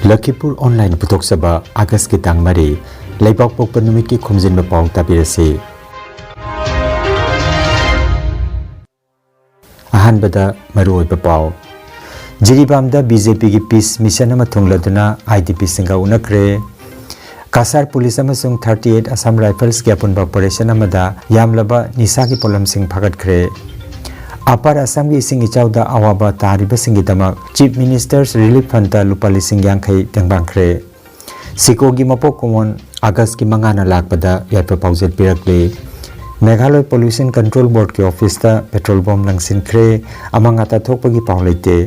Lakhipur Online Putoksaba Agas ki tang mari Laibak Pokpa Numit ki Khomjinba Pao tabirasi. Ahanbada Maruoiba Pao Jiribamda BJP ki peace mission ama thungladuna IDP singa unakre Kasar Police amasung 38 Assam Rifles ki apunba operation amada yamlaba nisa ki polam sing phagat khre Apar Assam ki sing ichauda awaba tariba singi dama Chief Minister's Relief Fund ta lupa lising yangkhai tengbang khre SEACO gi mapok komon August ki mangana lakpada yaipa paujel pirakle Meghalaya Pollution Control Board ki office ta petrol bomb langsin khre amangata thokpa gi paulite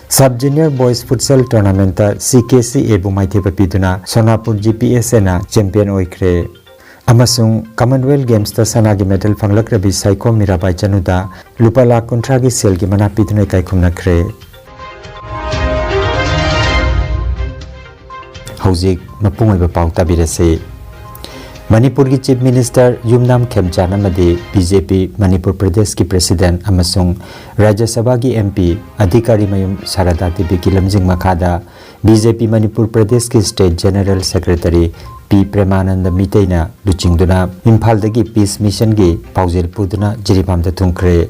Sub Junior Boys Futsal Tournament ta CKC ebu maithe papiduna Sonapur GPS na champion oikre amasung Commonwealth Games ta sana gi medal phanglakrabi SEACO Mirabai chanuda lupa lakh kontra gi sel gi mana piduna kaikhumna khre Hauzik mapungoi pau tabirase Manipur ki Chief Minister Yumnam Khemchan amadi BJP Manipur Pradesh ki President amasung Rajya Sabha ki MP Adhikari Mayum Sarada Tibi ki lamjing makhada BJP Manipur Pradesh ki State General Secretary P Premananda Miteina luchingduna Imphal dagi Peace Mission gi paujel puduna Jiribam da thungkhre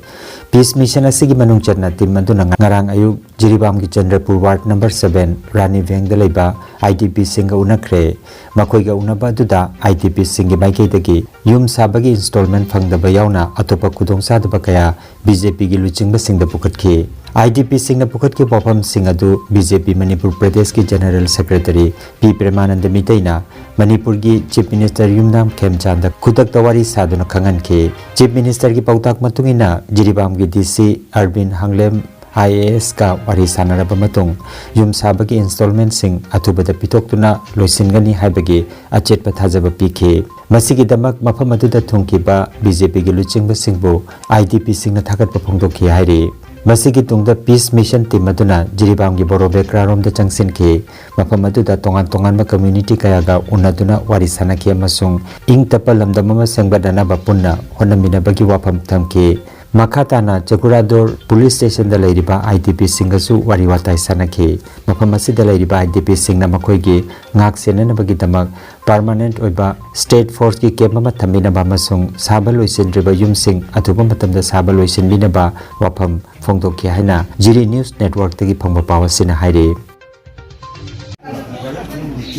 Peace Mission asigi manung charna tim maduna ngarang ayuk Jiribam ki Chandrapur Ward number 7 Rani Veng da leiba IDP singa unakre makoiga unaba duda IDP singi maikei dagi yum sabagi installment phangdaba yauna atopa khudong sadaba kaya BJP gi luchingba singda pukhatki IDP singna pukhatki wafam singadu BJP Manipur Pradesh ki General Secretary P Premananda Miteina Manipur gi Chief Minister Yumnam Khemchan da khudak tawari saduna khanganki Chief Minister ki pautak matungina Jiribam gi DC Arvind Hanglem IAS ka wari sanaraba matung yum sabagi installment sing athubada pitoktuna loisingani haibagi achetpa thajaba pikhe masigi damak mafam aduda thungkiba BJP gi luchingba singbu IDP singna thagatpa phongdokhi hairi masigi tungda Peace Mission team aduna Jiribam gi boro background da changsinki mafam aduda tongan ma community kayaga unaduna wari sanaki amasung ing tapalamda mama sangbadana bapunna honamina bagi wafam thamki Makhatana Chakurador Police Station da lairiba IDP singasu wari watai sanaki mafam asida lairiba IDP singna makoigi ngak senanabagi damak permanent oiba state force ki kemama thaminaba masung sabal loisindriba yumsing athuba matamda sabal loisinbinaba wafam phongdokhi haina Jiri News Network tagi phongba pawasina haire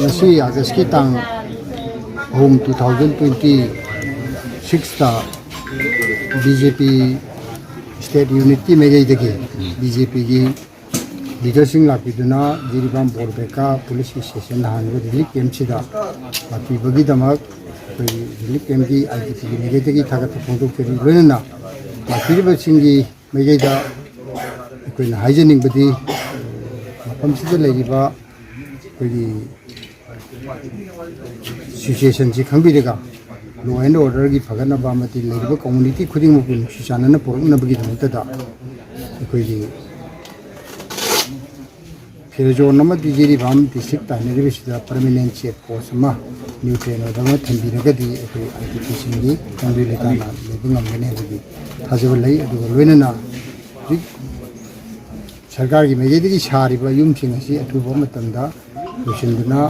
Yasi August ki tang home 2026 ta BJP State Unity Megay dagi BJP ki leadership lakiduna Jiribam Borbeka Police Station hango relief camp sida baki bagi damak relief camp ki IDP ki Megay dagi thagat phongdok keri loina baki basingi Megay da koina hygienic badi mafam sida leiriba koi situation ji khangbirega law and order ki phagana ba mati leiba community khuding mu kun shisana na porna bagi damta da koi di phirjo namadi Jiribam district ta ne bisida permanent check post ma new train da ma thambi raga di koi IDP singi kambi le kana le ngam ne bagi thajab lai adu loina na sarkar ki meje di shari ba yum sing asi atu ba matamda kusinduna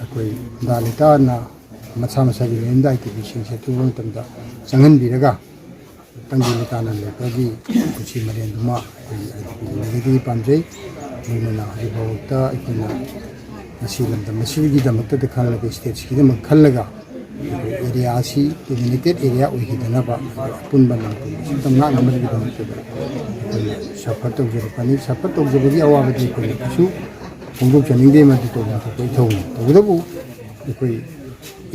koi dalita na Macha gi lenda IDP sing se tu bang tamda sangan biraga tangji lekana le pagi kuchi maren duma IDP gi pamjai nuna ribauta ikina asilam da masigi da makta da khala ga stage ki da makhallaga area asi limited area oi hidana ba punba na tam na number gi da makta safar to jero pani safar to jero gi awa badi ko su pungbu chaning de ma to na ko thong to da bu koi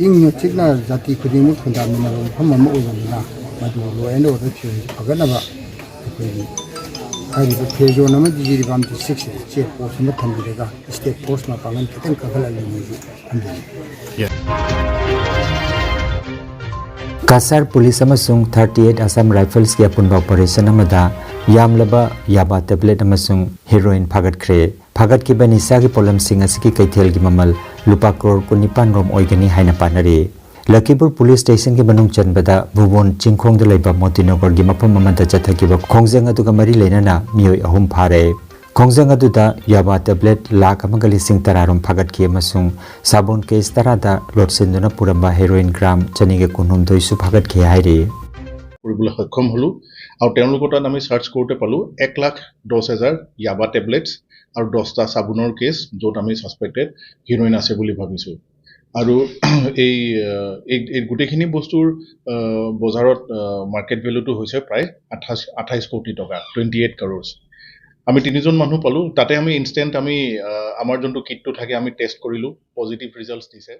ing chikna jati khuding mu khunda mina pham ma oina madu lo and order chi phagana ba koi hari bu phejo nama Jiribam district check post ma thambirega state post ma pangan kiteng kakhala le mu ji Kasar Police amasung 38 Assam Rifles ki apunba operation amada yamlaba yaba tablet amasung heroin phagat khre phagat ki banisa ki polam singa siki kaithel gi mamal lupa crore ko nipan rom oigani haina panare Lakhipur Police Station ki manung chanbada Bhubon Chingkhong da leiba Motinagar gi mapam amada chathaki ba khongjang atuga mari leinana mioi ahum phare Khongjang aduda yaba tablet lakh amaga lising tararom phagatki amasung sabon case tarada lotsinduna puramba heroin gram chaniga kunhumdoi su phagatki hairi কৰিবলৈ সক্ষম হলো আৰু তেওঁলোকৰ তাত আমি search কৰোতে পালো 1,10,000 ইয়াবা টেবলেটস আৰু 10টা সাবুনৰ কেছ য'ত আমি সাসপেক্টেড হিৰোইন আছে বুলি ভাবিছো আৰু এই গুটেখিনি বস্তুৰ বজাৰত মাৰ্কেট ভ্যালুটো হৈছে প্ৰায় 28 কোটি টকা 28 crores আমি তিনিজন মানুহ পালো তাতে আমি ইনস্ট্যান্ট আমি আমাৰ যোনটো কিটটো থাকে আমি টেষ্ট কৰিলো পজিটিভ ৰিজাল্টস দিছে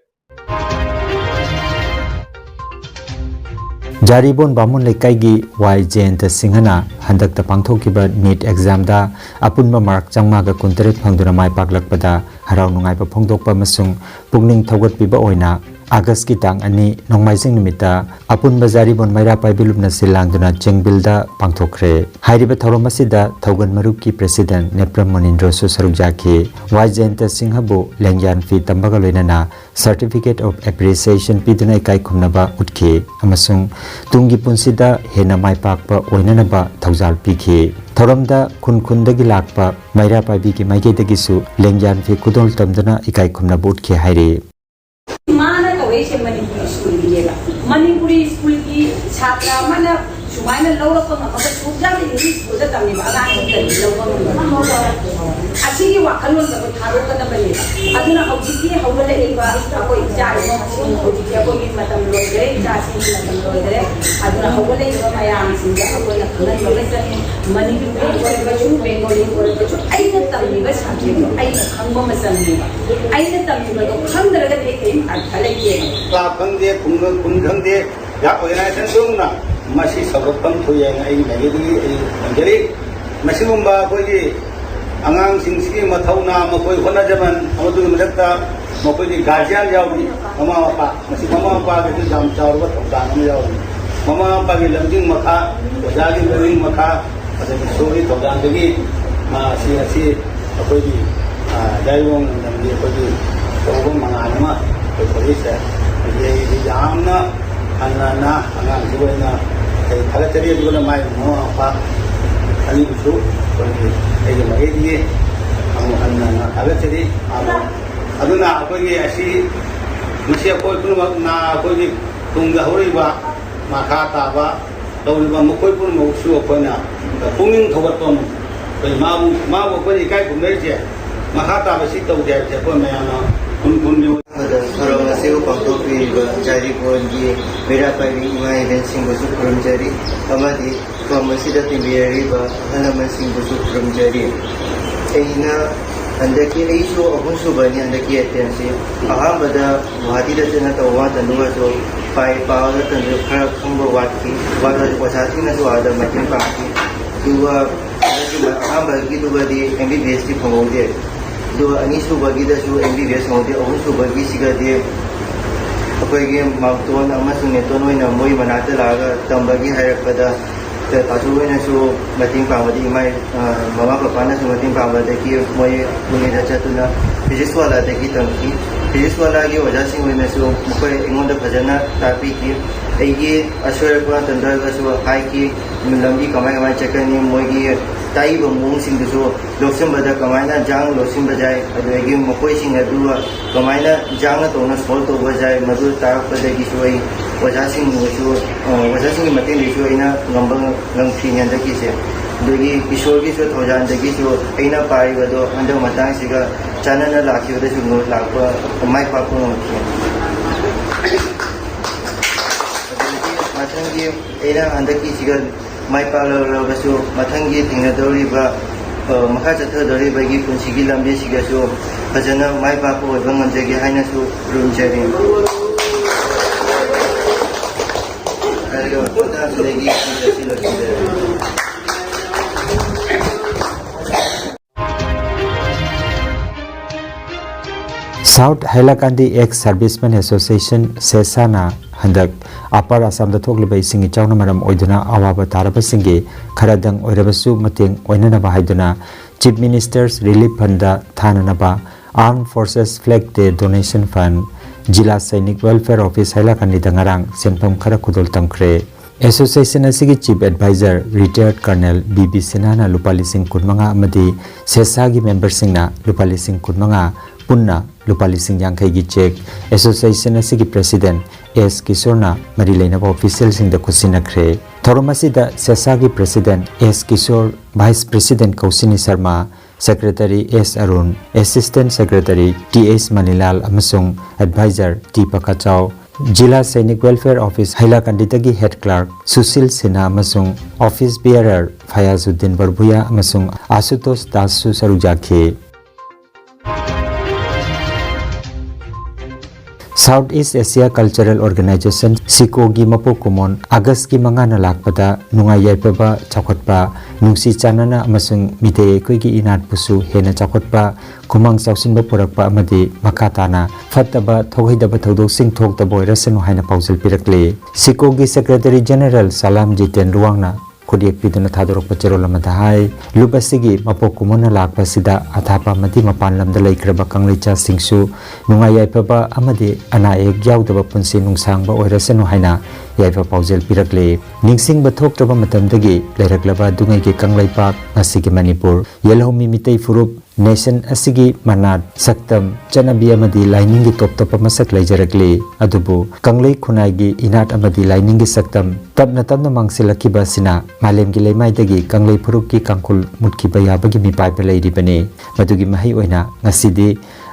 Jaribon Bamun Lekaigi Y Jayanta Singhana Handak the Pangthokiba NEET exam da Apunba Mark Changmaga Kuntarit Pangduna Mai Paklakpada Harau Nungai Pa Phongdokpa Masung Pungning Thogat Piba Oina August ki tang ani nongmaising nimita Apunba Jaribon Maira Paibilubna Silangduna Chengbilda Pangthokre Hairiba Thoromasida Thogan Marupki President Nepram Monindro Susarujaki Y Jayanta Singhabu Lengyan Fi Tambaga Loinana Certificate of Appreciation Piduna Ikai Khumnaba Utki Amasung Tungi Punsida Hena Mai Pakpa Oinanaba Thaujal Piki Thoramda Khundagi Lakpa Maira Paibiki Maigetagisu Lengyan Fi Kudol Tamdana Ikai Khumnaba Utki Hairi Manipuri school ki chhatra mana sumaina lawra ko ma ka subja de English boda tamni ba la ni kan lawra asi ki wakhalon ka tharo ka na bani aduna hauji hawala e ba ko ija no sin hauji ko in matam loi gare ija sin matam loi gare aduna hawala e ma ya sin ja ko na khana loi sa Manipuri ko ba chu Bengali ko ba chu ai na tamni ba subject ai na khangba ma sanni ai na tamni ba ko khandra ga de ke artha le ke la khangde kun khangde ya organization sungna masi sabapam thoyang ai nagedi ai anjari masimumba koi angang singsi mathauna makoi hona jaman amadu madakta makoi guardian yawi mama papa masi mama papa ge jam chawba thongdan am yawi mama papa ge lamjing makha ojagi lamjing makha ase sori thongdan degi si akoi gi daibong namge koi tobong manganama koi police ye jamna anana angang jubaina ai thagatari jubana mai mo apa ani bisu koi ai ge mage diye amu anana thagatari aduna akoi asi musia koi pun na koi tungga horiba makha ta ba tawriba mokoi pun mosu koina punging thobatom koi ma koi kai kumai je makha ta ba si taw je ko mayana kun Sarang SEACO Pangtopi Jaribon Gi Mera Pavi Mai Dancing Busuk From Jari Amadi Pharmacy da Timbiari Ba Halaman Sing Busuk From Jari Ehina Andaki Isu Ahun Subani Andaki Atensi Aham Bada Wadi da Tena Tawa Tanua So Pai Pao da Tandu Kara Khambo Wati Wada Wasati Na So Ada Makin Paki Dua Aham Bagi Dua Di MBBS Di Pangode Dua anisu bagi dah su MBBS mode, orang su bagi siga dia apa yang maktuan amasung neton wina moi manata laga tambagi hari pada tasu wina su mating pamadi mai mama papa na su mating pamadi ki moi punya dacha tu na physics wala deki tangki physics wala ki wajah sing wina su mukai ingon da bhajana tapi ki ai asur ko tanda ga su hai ki lambi kamai chakani moi ki tai bamung sing du so loksim bada kamaina jang loksim bajai adegi mokoi sing adu kamaina jang na tona sol to bajai madu ta pada gi soi wajah sing matin di soi na ngambang ngang phinya da gi se dogi kishor gi so thojan da gi so aina pai bado andang matang siga chanana lakhiu da su lakpa mai pa ko no matang gi aina andaki siga mai pala rabasu mathangi tingadori ba makha chathadori bagi punsigi lambe siga so bajana mai pa ko bangan jagi haina su room jari ayo toda lagi South Hailakandi Ex Servicemen Association Sesana Handak Upper Assam da Thogliba Singi Chawna Maram Oiduna Awaba Taraba Singi Kharadang Oirabasu Mating Oinanaba Haiduna Chief Minister's Relief Fund da Thananaba Armed Forces Flag Day Donation Fund Jila Sainik Welfare Office Hailakandi da ngarang senpam khara khudol tamkhre association असिगी chief adviser retired colonel BB Sinha लुपा लिसिंग कुनमंगा अमदी सेसागी member सिंगना लुपा लिसिंग कुनमंगा पुन्ना लुपा लिसिंग यांखई की चेक एसोसिएशन असिगी प्रेसिडेंट एस किशोरना मरी लेनबा ऑफिशियल सिंग द खुसिनखरे थोरमसिदा सेसागी president S Kishore vice president Kaushini Sharma secretary S Arun assistant secretary T S Manilal अमसुंग adviser T Pakachao Zila Sainik welfare office Hailakandi head clerk Sushil Sinha अमसुंग office bearer Fayazuddin Barbhuiya अमसुंग आशुतोष दासु सरुजाखे South East Asia cultural organisation SEACO की मपो कुमोन अगस्त की मंगाना लाखपदा नुंगाई याइपबा चौखटपा नुंसी चानना अमसुंग मिते कोई की इनाट पुसु हेना चौखटपा कुमांग चौसिनबा पुरकपा अमदी मखाताना फत्तबा थोगैदबा थौदोकसिंग थोक्तबा ओइरसनु हाइना पाउजल पिरकले SEACO की सेक्रेटरी जनरल सलाम जितेन रुवांगना खुदियक पिदुना थादोरक पचेरोल मधाई लुबसिगी मपो कुमोना लाखपसिदा अथापा मति मपान लमदा लैख्रबा कंगलैचा सिंगसु नुंगाई याइपबा अमदी अना एक याउदबा पुंसि नुंसांगबा ओइरसनु हाइना याइपा पाउजल पिरकले निंगसिंग बथोक्तबा मतमदगी लैरकलबा दुंगै के कंगलैपाक नसिगी मणिपुर येलहोमी मितै फुरुप नेशन असिगी मनात सक्तम चनबी अमदी लाइनिंग की टॉप मसक लैजरकले अदुबु कंगलै खुनाइगी इनाट अमदी लाइनिंग की सक्तम तबना तबना मांगसिलखिबा सिना मालेम की लेमाइदगी कंगलै फुरुप की कंकुल मुटखिबा याबगी मिपाइबा लैरिबने मदुगी महि ओइना ngasidi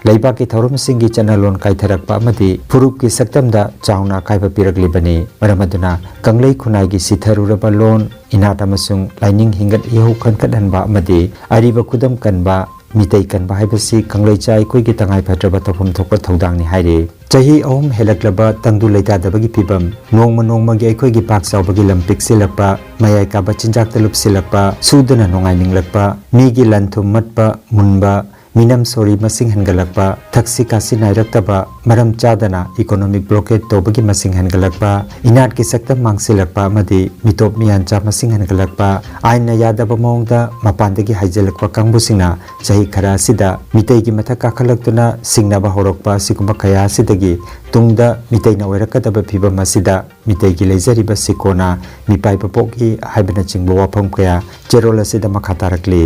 leiba ki thorum singi chanalon kaitharakkpa amadi फुरुप की सक्तमदा चाउना काइबा पिरकलिबने मरमदुना कंगलै खुनाइ की सिथरुरबा लोन इनाट अमसुंग लाइनिंग हिंगत यहु खनखदनबा अमदी अरिबा खुदम कनबा मितै कनबा हाइबसी कंगलैचा अखोई की तंगाई फत्रबा तफुम थोकपा थौदांगनि हाइरे चाही अहुम हेलक्लबा तंगदु लैतादबगी फिबम नोंगमा नोंगमागी अखोई की पाक चावबगी लंपिक सिलकपा मयाय काबा चिंजाक तलुप सिलकपा सुदना नोंगाई निंगलकपा मीगी लंथुम मटपा मुनबा मिनम सोरी मसिंग हनगलकपा थक्सी कासी नाइरक्तबा मरम चादना इकोनॉमिक ब्लॉकेट तोबगी मसिंग हनगलकपा इनाट की सक्तम मांगसिलकपा मदि मितोप मियानचा मसिंग हनगलकपा आइना यादब मोंगदा मपानदगी हाइजलकपा कांगबुसिंगना चाही खरा सिदा मितै की मथा काखलक्तुना सिंगनाबा होरकपा सिकुंबा खया सिदगी तुंगदा मितैना ओइरकदबा फिबम असिदा मितै की लेजरिबा सिकोना मिपाइबा पोकी हाइबना चिंगबा वाफम कया चेरोल असिदा मखातारकले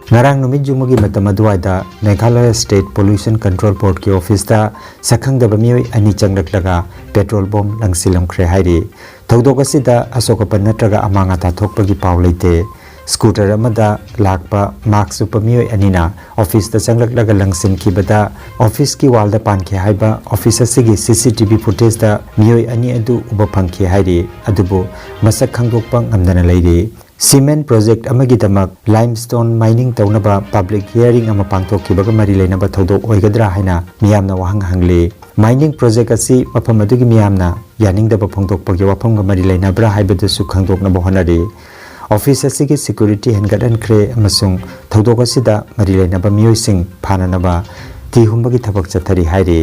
ngarang numit jumugi matam aduaida Meghalaya State Pollution Control Board ki office da sakhangdaba mioi ani changlaklaga petrol bomb langsilamkhre hairi thogdok asida asokapan natraga amanga ta thokpagi paw leite scooter amada lakpa marks upamioi anina office da changlaklaga langsin khibada office ki wall da pankhe haiba office asigi CCTV footage da mioi ani adu uba phangkhe hairi adubu masak khangdokpa ngamdana leire cement project अमगी दमक limestone mining तौनबा public hearing अमा पांगथोखिबगा मरी लेनबा थौदोक ओइगद्रा हाइना मियामना वाहंग हंगले mining project असि मफम अदुगी मियामना यानिंगदबा फोंगथोकपगी वाफमगा मरी लेनबरा हाइबदसु खंगदोकनबा होनरे office असिगी security हेनगदनख्रे अमसुंग थौदोक असिदा मरी लेनबा मियोइसिंग फाननबा तिहुंबगी थबक चथरी हाइरे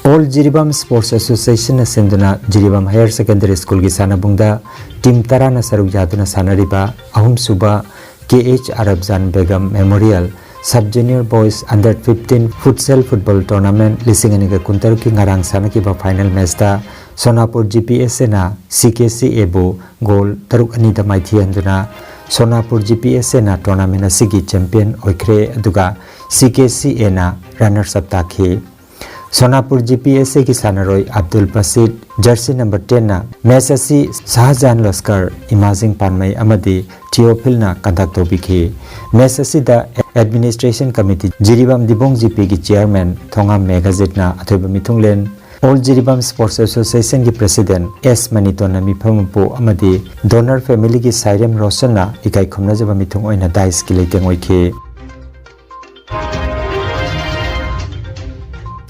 All Jiribam Sports Association Asenduna Jiribam Higher Secondary School ki sanabungda team tarana saruk yaduna sanariba ahum suba KH Arabzan Begum Memorial Sub Junior Boys Under 15 Futsal Football Tournament lising aniga kuntaru ki ngarang sanaki ba final match da Sonapur GPS na CKC Ebu goal taruk anida maithi anduna Sonapur GPS na tournament asigi champion oikre aduga CKC na runners up takhi Sonapur GPSA की सानरोई Abdul Basid jersey number 10 ना match असी शाहजहान लस्कर इमाजिंग पानमई अमदी Theophil ना conduct तोबिखि match असी द एडमिनिस्ट्रेशन कमिटी जिरीबाम दिबोंग GP की चेयरमैन थोंगाम मेगाजिट ना अथोब मिथुंगलेन ऑल जिरीबाम स्पोर्ट्स एसोसिएशन की प्रेसिडेंट एस मनीतोन मिफमपो अमदी डोनर फैमिली की साइरम रोशन ना इकाई खमनजबा मिथुंग ओइना दाइस की लेतेंग ओइखे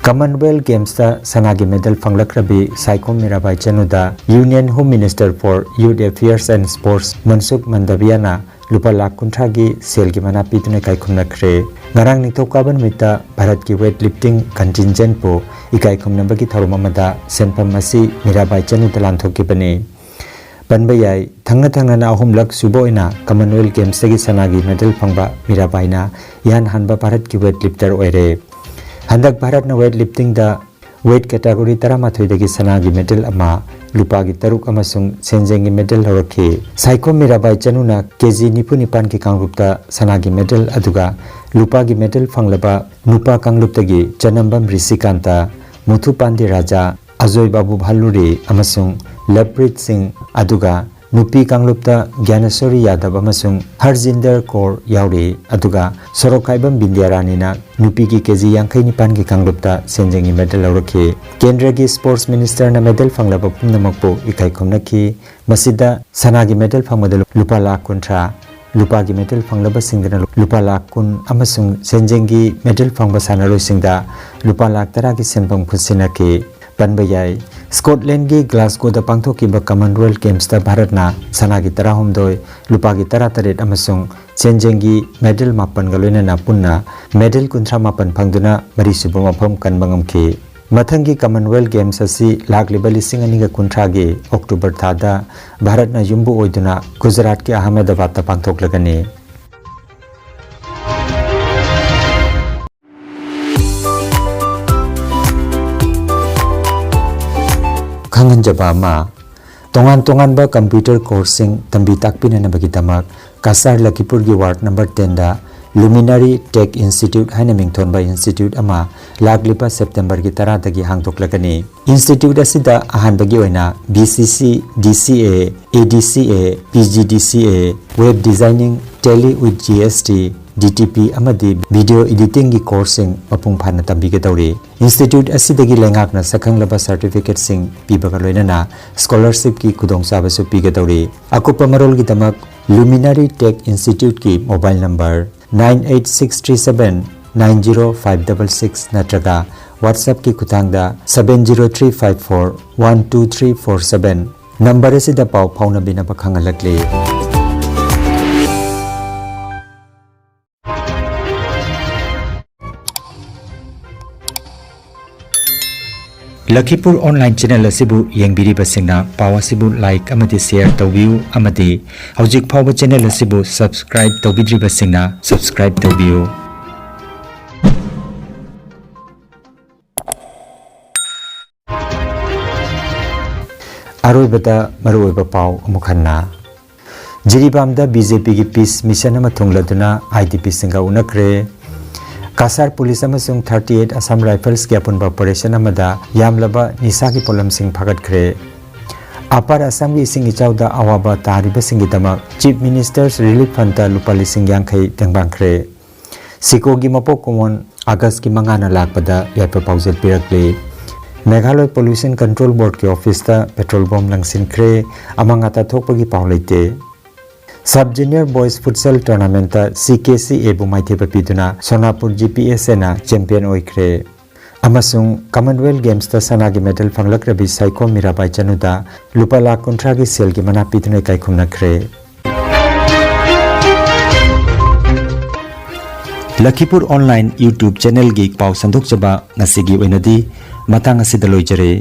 Commonwealth Games ta sanagi medal fanglakrabi SEACO Mirabai Chanuda Union Home Minister for Youth Affairs and Sports Mansukh Mandaviana lupa lakh kunthagi sel ki mana pitune kai khumnakre ngarang nithokaban mita Bharat ki weightlifting contingent po ikai khumnamba ki tharuma mada senpam masi Mirabai Chanuda lanthokibane Panba yai thangna thangna na ahumlak suboina Commonwealth Games tagi sanagi medal phangba Mirabaina yan hanba Bharat ki weightlifter oire. Handak Bharat na weightlifting da weight category taramathui dagi sanagi medal ama lupagi taruk amasung senjengi medal horakhi. SEACO Mirabai chanuna kg nipu nipan ki kangrupta sanagi medal aduga lupagi medal phanglaba nupa kangruptagi chanambam Risikanta Muthu Pandi Raja Ajoy Babu Bhaluri amasung Laprit Singh aduga nupi kanglupta Gyanasori Yadav amasung Harjinder Kaur yauri aduga Sorokaibam Bindyarani na nupi ki kg yankai nipan ki kanglupta senjengi medal laurakhi. Kendra ki Sports Minister na medal phanglaba pumnamakpo ikai khomnaki masida sanagi medal phangmada lupa lakh kuntra lupa ki medal phanglaba singdana lupa lakh kun amasung senjengi medal phangba sanaroi singda lupa lakh tara ki senpam khusinaki. Panba yai Scotland ki Glasgow da pangthokiba Commonwealth Games da Bharat na sanagi tara homdoi lupa ki tara taret amasung senjengi medal mapan galoina na punna medal kuntra mapan phangduna mari suba mafam kanbangamki. Mathangi Commonwealth Games asi lagliba lising aniga kuntra gi October thada Bharat na yumbu oiduna Gujarat ki Ahmedabad ta pangthoklagani. Kangan jaba ma tongan ba computer coursing tambi takpina na bagidamak Kasar Lakhipur gi ward number 10 da Luminary Tech Institute haina mingthon ba institute ama laglipa September gi tara dagi hangtoklagani. Institute asida ahan bagi oina BCC DCA ADCA PGDCA web designing tele with GST DTP amadi video editing gi coursing mapung phana tambi ge dauri. Institute asidagi lengak na sakhanglaba certificate sing pibaga loinana scholarship ki khudong sabasu piga dauri. Akupa marol gi damak Luminary Tech Institute ki mobile number 98637 90566 natraga WhatsApp ki kuthangda 70354 12347 number asida pau phauna bina bakhangalakle. Lakhipur online channel asibu yengbiri basingna pawa sibu like amati share tawbiu amati hojik phawa channel asibu subscribe tawbidri basingna subscribe tawbiu. Aroibata maroiba pau amukhanna Jiribamda BJP ki peace mission ama thungladuna IDP singa unakre. Kasar Police amasung 38 Assam Rifles ki apunba operation amada yamlaba nisa ki polam sing phagat khre. Upper Assam ki sing ichauda awaba tariba singi dama Chief Minister's Relief Fund ta lupa lising yankhai tengbang khre. SEACO gi mapok komon August ki mangana lakpada yapa paujel pirakle. Meghalaya Pollution Control Board ki office ta petrol bomb langsin khre amangata thokpa gi paulaite. Sub Junior Boys Futsal Tournament ta CKC ebu maithe papiduna Sonapur GPS na champion oikre. Amasung Commonwealth Games ta sanagi medal phanglakrabi SEACO Mirabai chanuda lupa lakh kuntra gi sel gi mana pidune kai khumna khre. Lakhipur Online YouTube channel gi pau sandok chaba ngasigi oinadi matang asida loijare.